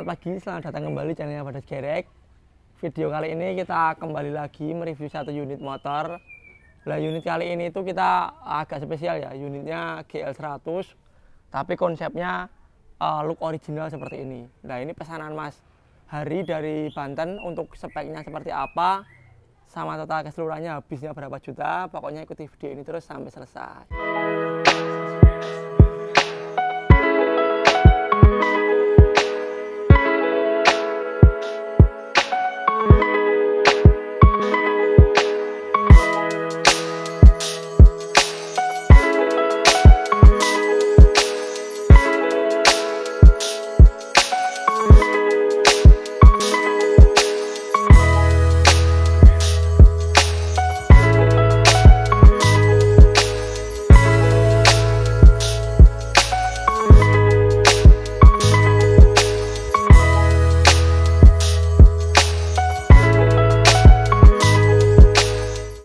Selamat pagi, selamat datang kembali channelnya Badas Gerek. Video kali ini kita kembali lagi mereview satu unit motor. Nah, unit kali ini itu kita agak spesial ya, unitnya GL100, tapi konsepnya look original seperti ini. Nah, ini pesanan Mas Hari dari Banten. Untuk speknya seperti apa, sama total keseluruhannya habisnya berapa juta, pokoknya ikuti video ini terus sampai selesai.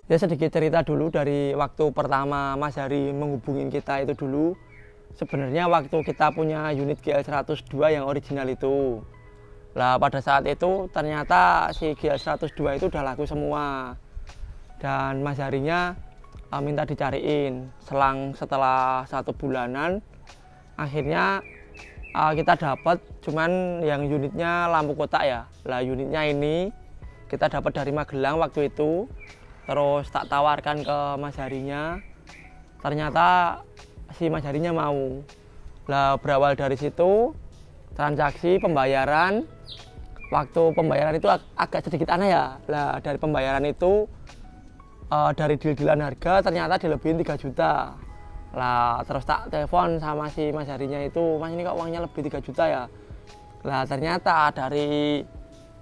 Ya, sedikit cerita dulu dari waktu pertama Mas Hari menghubungin kita itu dulu. Sebenarnya waktu kita punya unit GL102 yang original itu, lah pada saat itu ternyata si GL102 itu udah laku semua. Dan Mas Harinya minta dicariin. Setelah 1 bulanan, akhirnya kita dapat, cuman yang unitnya lampu kotak ya. Lah unitnya ini kita dapat dari Magelang waktu itu. Terus tak tawarkan ke Mas Harinya, ternyata si Mas Harinya mau. Lah berawal dari situ, transaksi pembayaran. Waktu pembayaran itu agak sedikit aneh ya. Lah dari pembayaran itu, dari deal-dealan harga ternyata dilebihin 3 juta. Lah terus tak telepon sama si Mas Harinya itu, Mas ini kok uangnya lebih 3 juta ya. Lah ternyata dari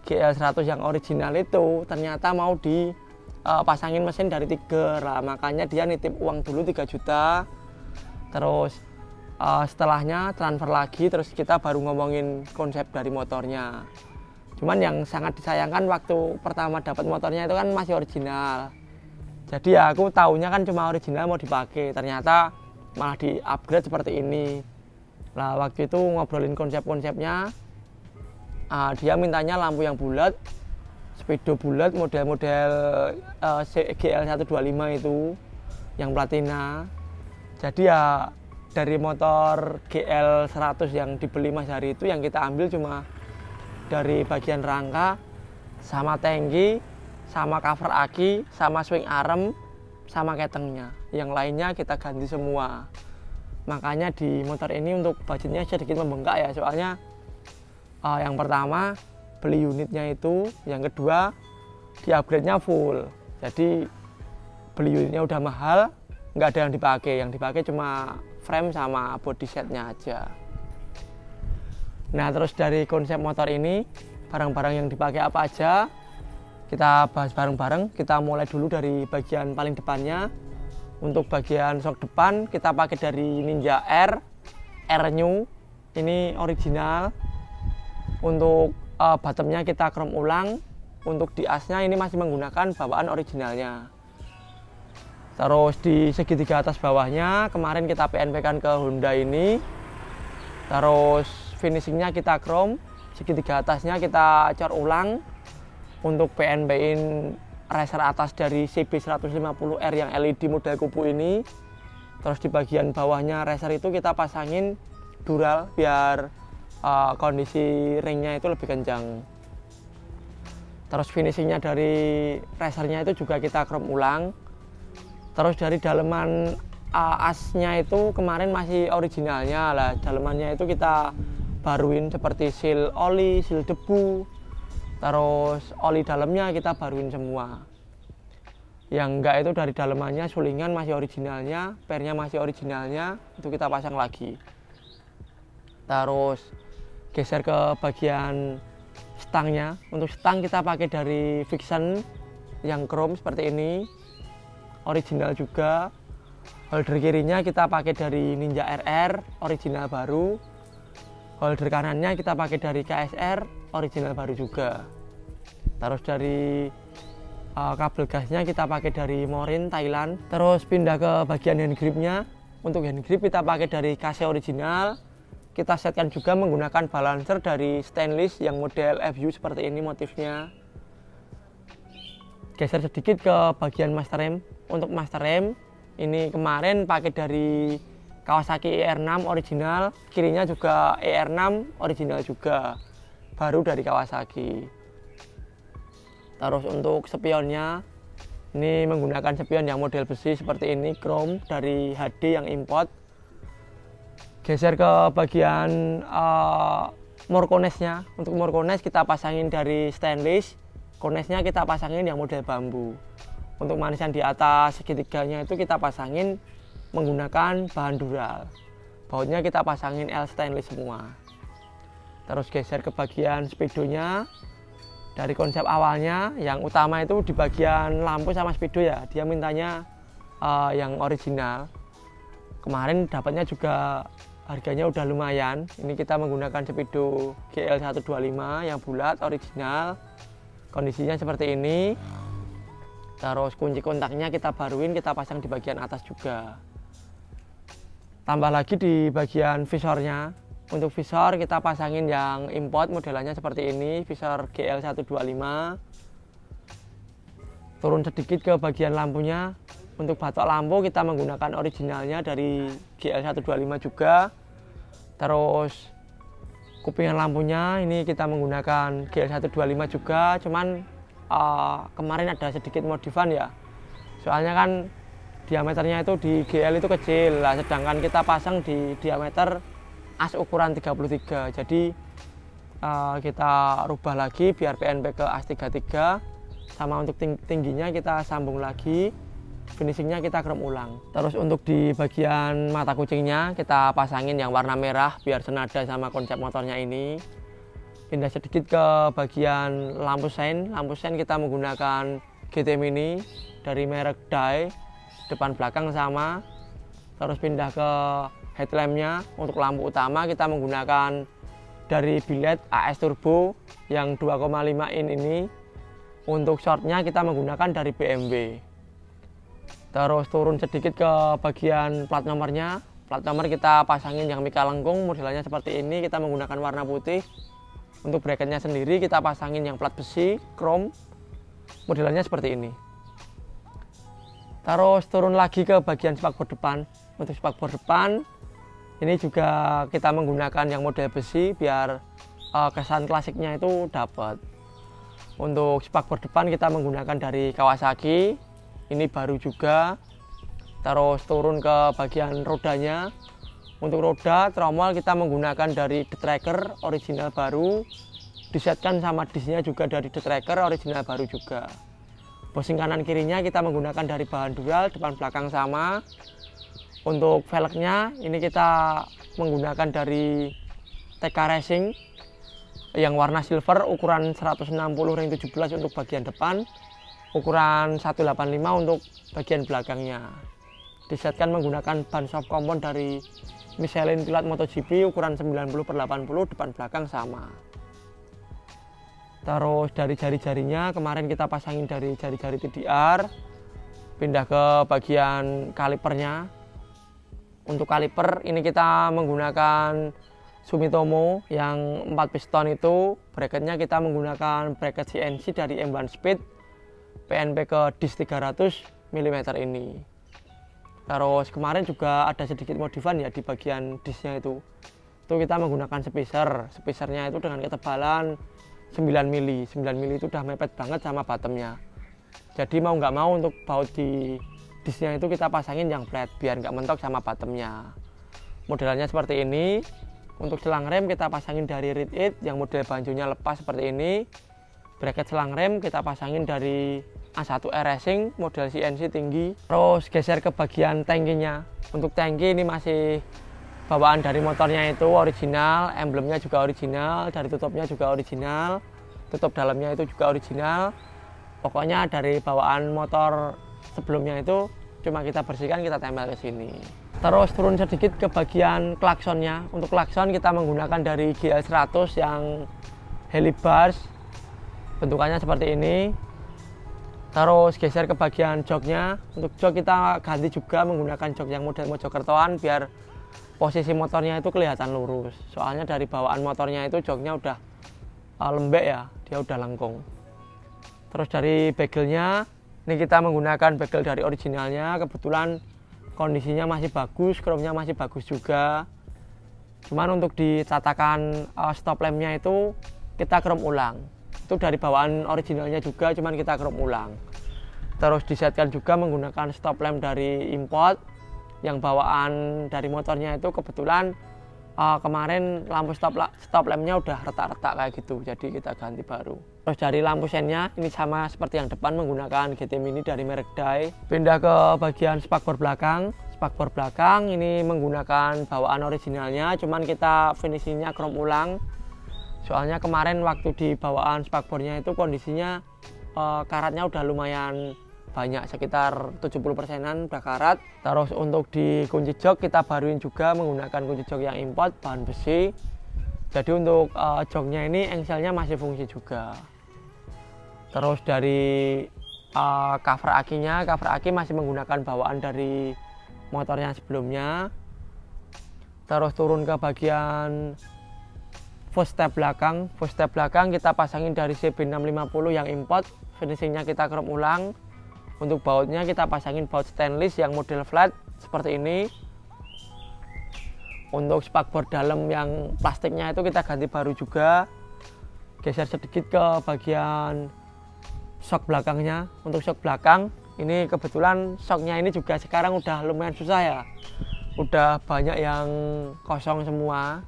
GL100 yang original itu ternyata mau pasangin mesin dari Tiger. Lah makanya dia nitip uang dulu 3 juta. Terus setelahnya transfer lagi, terus kita baru ngomongin konsep dari motornya. Cuman yang sangat disayangkan waktu pertama dapat motornya itu kan masih original. Jadi ya aku taunya kan cuma original mau dipakai, ternyata malah di upgrade seperti ini. Lah waktu itu ngobrolin konsep-konsepnya, dia mintanya lampu yang bulat, speedo bulat, model-model GL125 itu yang platina. Jadi ya dari motor GL100 yang dibeli Mas Hari itu yang kita ambil cuma dari bagian rangka sama tangki, sama cover aki, sama swing arm, sama ketengnya. Yang lainnya kita ganti semua. Makanya di motor ini untuk budgetnya sedikit membengkak ya, soalnya yang pertama beli unitnya itu, yang kedua di upgrade-nya full. Jadi beli unitnya udah mahal, nggak ada yang dipakai cuma frame sama body setnya aja. Nah terus dari konsep motor ini, barang-barang yang dipakai apa aja, kita bahas bareng-bareng. Kita mulai dulu dari bagian paling depannya. Untuk bagian shock depan kita pakai dari Ninja R New, ini original. Untuk bottomnya kita chrome ulang. Untuk di asnya ini masih menggunakan bawaan originalnya. Terus di segitiga atas bawahnya kemarin kita PNP kan ke Honda ini. Terus finishingnya kita chrome, segitiga atasnya kita cor ulang. Untuk PNP-in racer atas dari CB150R yang LED model kupu ini. Terus di bagian bawahnya racer itu kita pasangin dural biar kondisi ringnya itu lebih kencang. Terus finishingnya dari racernya itu juga kita chrome ulang. Terus dari daleman asnya itu kemarin masih originalnya. Lah dalemannya itu kita baruin seperti seal oli, seal debu. Terus oli dalamnya kita baruin semua. Yang enggak itu dari dalemannya sulingan masih originalnya, pernya masih originalnya, itu kita pasang lagi. Terus geser ke bagian stangnya. Untuk stang kita pakai dari Vixen yang chrome seperti ini, original juga. Holder kirinya kita pakai dari Ninja RR, original baru. Holder kanannya kita pakai dari KSR, original baru juga. Terus dari kabel gasnya kita pakai dari Morin Thailand. Terus pindah ke bagian hand gripnya. Untuk hand grip kita pakai dari KC original. kita setkan juga menggunakan balancer dari stainless yang model FU seperti ini motifnya. Geser sedikit ke bagian master rem. Untuk master rem ini kemarin pakai dari Kawasaki ER6 original, kirinya juga ER6 original juga, baru dari Kawasaki. Terus untuk spionnya ini menggunakan spion yang model besi seperti ini, chrome dari HD yang import. Geser ke bagian morkonesnya. Untuk morkones kita pasangin dari stainless, konesnya kita pasangin yang model bambu. Untuk manisan di atas segitiganya itu kita pasangin menggunakan bahan dural. Bautnya kita pasangin L stainless semua. Terus geser ke bagian speedonya. Dari konsep awalnya yang utama itu di bagian lampu sama speedo ya, dia mintanya yang original. Kemarin dapatnya juga harganya udah lumayan. Ini kita menggunakan speedo GL125 yang bulat original. Kondisinya seperti ini. Terus kunci kontaknya kita baruin, kita pasang di bagian atas juga. Tambah lagi di bagian visornya. Untuk visor kita pasangin yang import, modelannya seperti ini, visor GL125. Turun sedikit ke bagian lampunya. Untuk batok lampu kita menggunakan originalnya dari GL125 juga. Terus kupingan lampunya ini kita menggunakan GL125 juga, cuman kemarin ada sedikit modifan ya. Soalnya kan diameternya itu di GL itu kecil lah, sedangkan kita pasang di diameter as ukuran 33. Jadi kita rubah lagi biar PNP ke as 33. Sama untuk tingginya kita sambung lagi. Finishingnya kita krem ulang. Terus untuk di bagian mata kucingnya kita pasangin yang warna merah biar senada sama konsep motornya ini. Pindah sedikit ke bagian lampu sein. Lampu sein kita menggunakan GT Mini dari merek Dai, depan belakang sama. Terus pindah ke headlampnya. Untuk lampu utama kita menggunakan dari billet AS Turbo yang 2,5 in ini. Untuk shortnya kita menggunakan dari BMW. Terus turun sedikit ke bagian plat nomornya. Plat nomor kita pasangin yang mika lengkung, modelnya seperti ini, kita menggunakan warna putih. Untuk bracketnya sendiri kita pasangin yang plat besi, chrome, modelnya seperti ini. Terus turun lagi ke bagian spakbor depan. Untuk spakbor depan ini juga kita menggunakan yang model besi biar kesan klasiknya itu dapat. Untuk spakbor depan kita menggunakan dari Kawasaki. Ini baru juga. Terus turun ke bagian rodanya. Untuk roda tromol kita menggunakan dari The Tracker original baru. Disetkan sama disnya juga dari The Tracker original baru juga. Bosing kanan kirinya kita menggunakan dari bahan dural, depan belakang sama. Untuk velgnya ini kita menggunakan dari TK Racing yang warna silver, ukuran 160 ring 17 untuk bagian depan, ukuran 185 untuk bagian belakangnya. Disetkan menggunakan ban soft compound dari Michelin Pilot MotoGP ukuran 90/80, depan belakang sama. Terus dari jari-jarinya kemarin kita pasangin dari jari-jari TDR. Pindah ke bagian kalipernya. Untuk kaliper ini kita menggunakan Sumitomo yang 4 piston itu. Bracketnya kita menggunakan bracket CNC dari M1 Speed PNP ke disc 300 mm ini. Terus kemarin juga ada sedikit modifan ya di bagian discnya itu. Itu kita menggunakan spacer. Spacernya itu dengan ketebalan 9 mili. 9 mili itu udah mepet banget sama bottomnya. Jadi mau nggak mau untuk baut di discnya itu kita pasangin yang flat biar nggak mentok sama bottomnya. Modelannya seperti ini. Untuk selang rem kita pasangin dari Reed It yang model banjonya lepas seperti ini. Bracket selang rem kita pasangin dari A1R Racing model CNC tinggi. Terus geser ke bagian tangkinya. Untuk tangki ini masih bawaan dari motornya itu original, emblemnya juga original, dari tutupnya juga original, tutup dalamnya itu juga original. Pokoknya dari bawaan motor sebelumnya itu cuma kita bersihkan, kita tempel ke sini. Terus turun sedikit ke bagian klaksonnya. Untuk klakson kita menggunakan dari GL100 yang helibars. Bentukannya seperti ini. Terus geser ke bagian joknya. Untuk jok kita ganti juga menggunakan jok yang model Mojokertoan biar posisi motornya itu kelihatan lurus. Soalnya dari bawaan motornya itu joknya udah lembek ya, dia udah lengkung. Terus dari begelnya, ini kita menggunakan begel dari originalnya. Kebetulan kondisinya masih bagus, chrome-nya masih bagus juga. Cuman untuk ditatakan stop lampnya itu kita chrome ulang. Itu dari bawaan originalnya juga, cuman kita chrome ulang. Terus disetkan juga menggunakan stop lamp dari import. Yang bawaan dari motornya itu kebetulan kemarin lampu stop lampnya udah retak-retak kayak gitu, jadi kita ganti baru. Terus dari lampu sennya ini sama seperti yang depan, menggunakan GT Mini dari merek Dai. Pindah ke bagian spakbor belakang. Spakbor belakang ini menggunakan bawaan originalnya, cuman kita finishingnya chrome ulang. Soalnya kemarin waktu di bawaan spakbornya itu kondisinya karatnya udah lumayan banyak, sekitar 70%-an udah karat. Terus untuk di kunci jok kita baruin juga menggunakan kunci jok yang import bahan besi. Jadi untuk joknya ini engselnya masih fungsi juga. Terus dari cover akinya, cover aki masih menggunakan bawaan dari motornya sebelumnya. Terus turun ke bagian footstep belakang. Footstep belakang kita pasangin dari CB650 yang import, finishingnya kita chrome ulang. Untuk bautnya kita pasangin baut stainless yang model flat seperti ini. Untuk spakbor dalam yang plastiknya itu kita ganti baru juga. Geser sedikit ke bagian shock belakangnya. Untuk shock belakang ini kebetulan shocknya ini juga sekarang udah lumayan susah ya. Udah banyak yang kosong semua.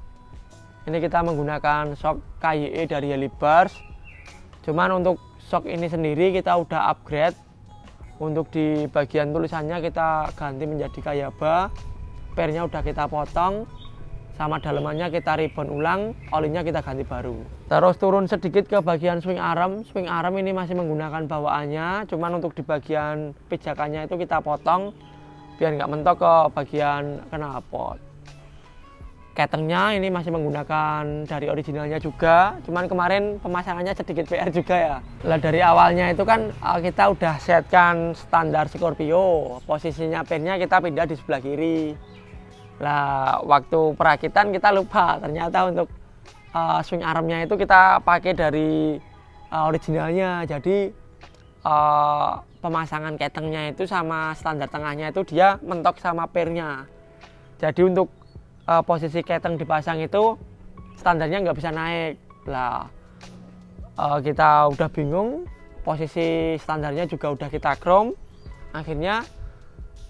Ini kita menggunakan shock KYE dari Helibars. Cuman untuk shock ini sendiri kita udah upgrade. Untuk di bagian tulisannya kita ganti menjadi Kayaba, pernya udah kita potong, sama dalemannya kita ribbon ulang, olinya kita ganti baru. Terus turun sedikit ke bagian swing arm. Swing arm ini masih menggunakan bawaannya, cuman untuk di bagian pijakannya itu kita potong biar nggak mentok ke bagian knalpot. Ketengnya ini masih menggunakan dari originalnya juga, cuman kemarin pemasangannya sedikit PR juga ya. Lah dari awalnya itu kan kita udah setkan standar Scorpio, posisinya pinnya kita pindah di sebelah kiri. Lah waktu perakitan kita lupa, ternyata untuk swing armnya itu kita pakai dari originalnya. Jadi pemasangan ketengnya itu sama standar tengahnya itu dia mentok sama pernya. Jadi untuk posisi keteng dipasang itu standarnya nggak bisa naik lah. Kita udah bingung, posisi standarnya juga udah kita chrome. Akhirnya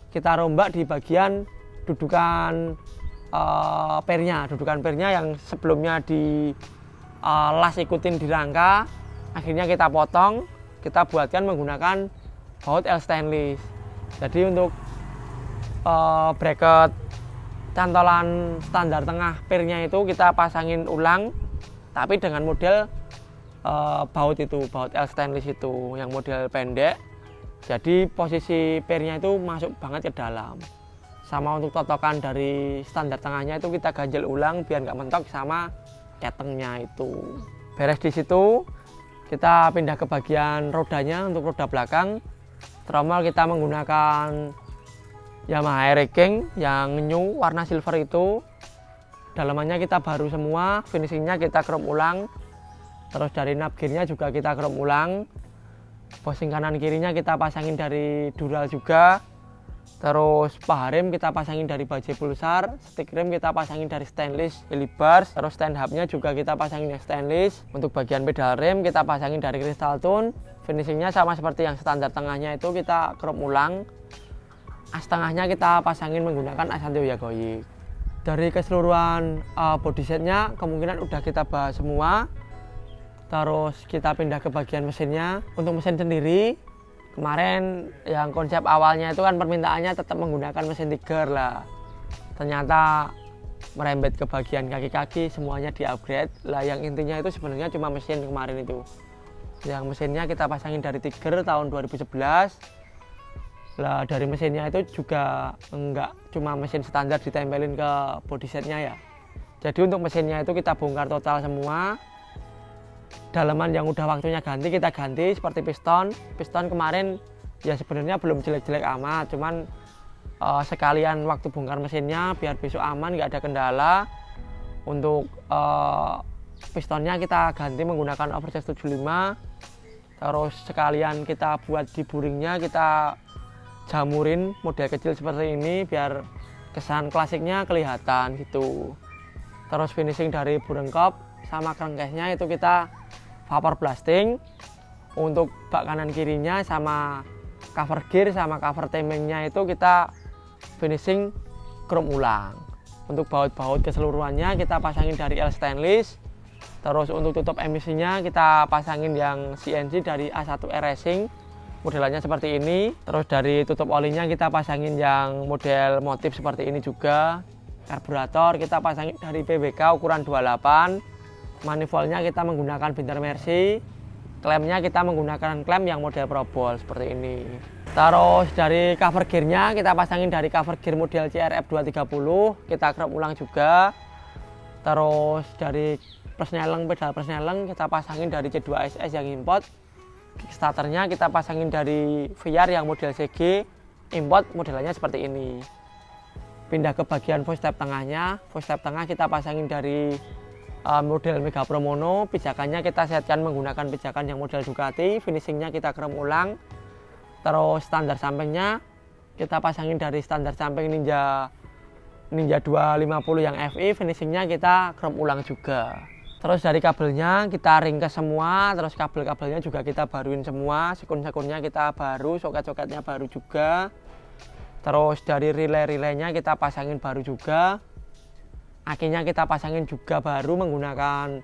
kita rombak di bagian dudukan pernya yang sebelumnya di las ikutin di rangka. Akhirnya kita potong, kita buatkan menggunakan baut L stainless. Jadi untuk bracket cantolan standar tengah pernya itu kita pasangin ulang, tapi dengan model baut L stainless itu yang model pendek. Jadi posisi pernya itu masuk banget ke dalam. Sama untuk totokan dari standar tengahnya itu kita ganjel ulang biar nggak mentok sama ketengnya itu. Beres di situ, kita pindah ke bagian rodanya. Untuk roda belakang, tromol kita menggunakan Yamaha Air King yang new warna silver itu. Dalamannya kita baru semua, finishingnya kita chrome ulang. Terus dari knob gearnya juga kita chrome ulang. Bosing kanan kirinya kita pasangin dari Dural juga. Terus paha rem kita pasangin dari Bajaj Pulsar. Stick rem kita pasangin dari stainless Helibars. Terus stand hubnya juga kita pasangin yang stainless. Untuk bagian pedal rem kita pasangin dari Crystal Tune. Finishingnya sama seperti yang standar tengahnya itu kita chrome ulang. As tengahnya kita pasangin menggunakan Asante Yagoyi. Dari keseluruhan body setnya kemungkinan udah kita bahas semua. Terus kita pindah ke bagian mesinnya. Untuk mesin sendiri kemarin yang konsep awalnya itu kan permintaannya tetap menggunakan mesin Tiger lah. Ternyata merembet ke bagian kaki-kaki semuanya di upgrade lah. Yang intinya itu sebenarnya cuma mesin kemarin itu. Yang mesinnya kita pasangin dari Tiger tahun 2011. Lah dari mesinnya itu juga enggak cuma mesin standar ditempelin ke body setnya ya. Jadi untuk mesinnya itu kita bongkar total semua. Dalaman yang udah waktunya ganti kita ganti seperti piston. Piston kemarin ya sebenarnya belum jelek-jelek amat, cuman sekalian waktu bongkar mesinnya biar besok aman, nggak ada kendala. Untuk pistonnya kita ganti menggunakan Overcharge 75. Terus sekalian kita buat di buringnya, kita jamurin model kecil seperti ini biar kesan klasiknya kelihatan gitu. Terus finishing dari burengkop sama crankcase-nya itu kita vapor blasting. Untuk bak kanan kirinya sama cover gear sama cover timingnya itu kita finishing chrome ulang. Untuk baut-baut keseluruhannya kita pasangin dari L stainless. Terus untuk tutup emisinya kita pasangin yang CNC dari A1R Racing, modelannya seperti ini. Terus dari tutup olinya kita pasangin yang model motif seperti ini juga. Karburator kita pasangin dari PBK ukuran 28. Manifoldnya kita menggunakan Binter Mercy. Klemnya kita menggunakan klem yang model Probol seperti ini. Terus dari cover gearnya kita pasangin dari cover gear model CRF 230, kita chrome ulang juga. Terus dari persneleng, pedal persneleng kita pasangin dari C2SS yang import. Kickstarternya kita pasangin dari VR yang model CG import, modelannya seperti ini. Pindah ke bagian voice step tengahnya. Voice step tengah kita pasangin dari model Mega Pro Mono. Pijakannya kita setkan menggunakan pijakan yang model Ducati. Finishingnya kita chrome ulang. Terus standar sampingnya kita pasangin dari standar samping Ninja 250 yang FI. Finishingnya kita chrome ulang juga. Terus dari kabelnya kita ringkes semua. Terus kabel-kabelnya juga kita baruin semua. Sekun-sekunnya kita baru, soket-soketnya baru juga. Terus dari relay-relaynya kita pasangin baru juga. Akinya kita pasangin juga baru menggunakan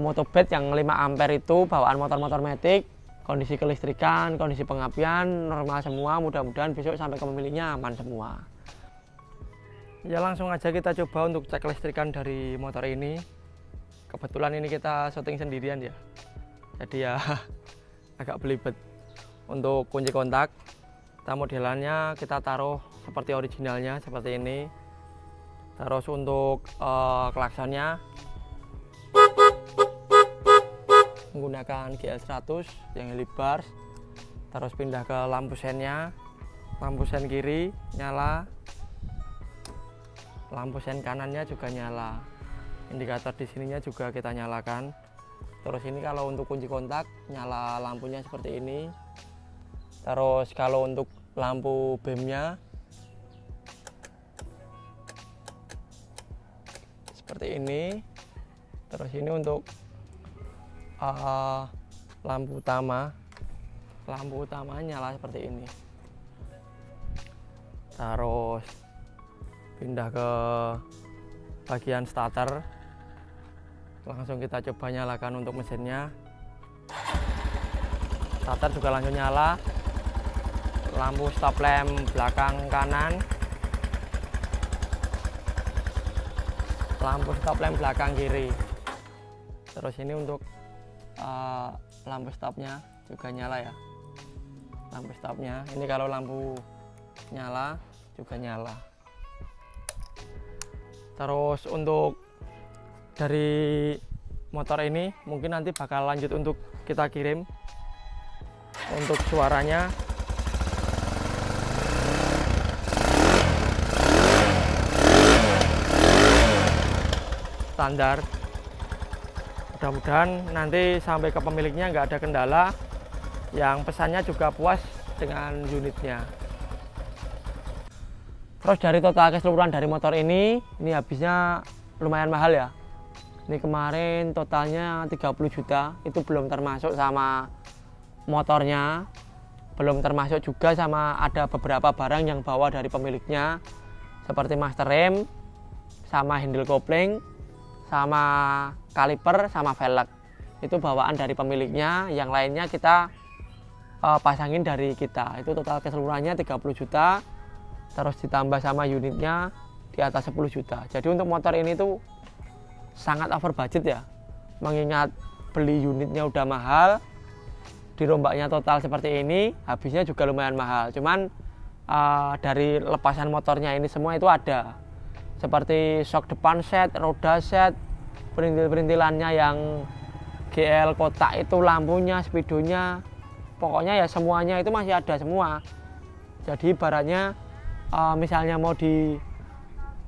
motobed yang 5 ampere itu bawaan motor-motor matic. Kondisi kelistrikan, kondisi pengapian normal semua. Mudah-mudahan besok sampai ke pemiliknya aman semua. Ya langsung aja kita coba untuk cek listrikan dari motor ini. Kebetulan ini kita syuting sendirian ya, jadi ya agak belibet. Untuk kunci kontak kita modelannya kita taruh seperti originalnya seperti ini. Terus untuk klaksonnya menggunakan GL100 yang helibars. Terus pindah ke lampu sennya, lampu sen kiri nyala, lampu sen kanannya juga nyala. Indikator di sininya juga kita nyalakan. Terus ini kalau untuk kunci kontak nyala lampunya seperti ini. Terus kalau untuk lampu BEM-nya seperti ini. Terus ini untuk lampu utama nyala seperti ini. Terus pindah ke bagian starter, langsung kita coba nyalakan untuk mesinnya. Starter juga langsung nyala. Lampu stop lamp belakang kanan, lampu stop lamp belakang kiri. Terus ini untuk lampu stopnya juga nyala ya. Lampu stopnya ini kalau lampu nyala juga nyala. Terus untuk dari motor ini mungkin nanti bakal lanjut untuk kita kirim. Untuk suaranya standar. Mudah-mudahan nanti sampai ke pemiliknya nggak ada kendala. Yang pesannya juga puas dengan unitnya. Terus dari total keseluruhan dari motor ini habisnya lumayan mahal ya. Ini kemarin totalnya 30 juta, itu belum termasuk sama motornya, belum termasuk juga sama ada beberapa barang yang bawa dari pemiliknya seperti master rem, sama handle kopling, sama kaliper, sama velg. Itu bawaan dari pemiliknya, yang lainnya kita pasangin dari kita. Itu total keseluruhannya 30 juta. Terus ditambah sama unitnya di atas 10 juta. Jadi untuk motor ini tuh sangat over budget ya. Mengingat beli unitnya udah mahal, dirombaknya total seperti ini, habisnya juga lumayan mahal. Cuman dari lepasan motornya ini semua itu ada. Seperti shock depan set, roda set, perintil-perintilannya yang GL kotak itu, lampunya, speedonya, pokoknya ya semuanya itu masih ada semua. Jadi ibaratnya misalnya mau di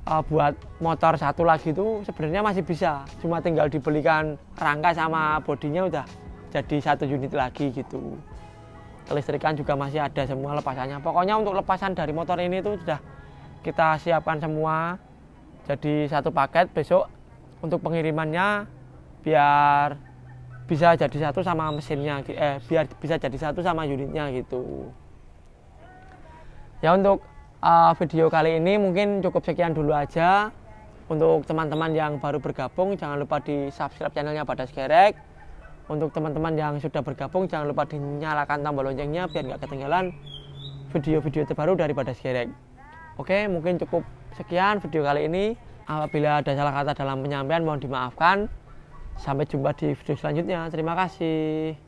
buat motor satu lagi itu sebenarnya masih bisa, cuma tinggal dibelikan rangka sama bodinya udah jadi satu unit lagi gitu. Kelistrikan juga masih ada semua lepasannya. Pokoknya untuk lepasan dari motor ini tuh sudah kita siapkan semua jadi satu paket. Besok untuk pengirimannya biar bisa jadi satu sama mesinnya, biar bisa jadi satu sama unitnya gitu. Ya untuk video kali ini mungkin cukup sekian dulu aja. Untuk teman-teman yang baru bergabung jangan lupa di subscribe channelnya Badas Gerek. Untuk teman-teman yang sudah bergabung jangan lupa dinyalakan tombol loncengnya biar nggak ketinggalan video-video terbaru dari Badas Gerek. Oke, mungkin cukup sekian video kali ini. Apabila ada salah kata dalam penyampaian mohon dimaafkan. Sampai jumpa di video selanjutnya. Terima kasih.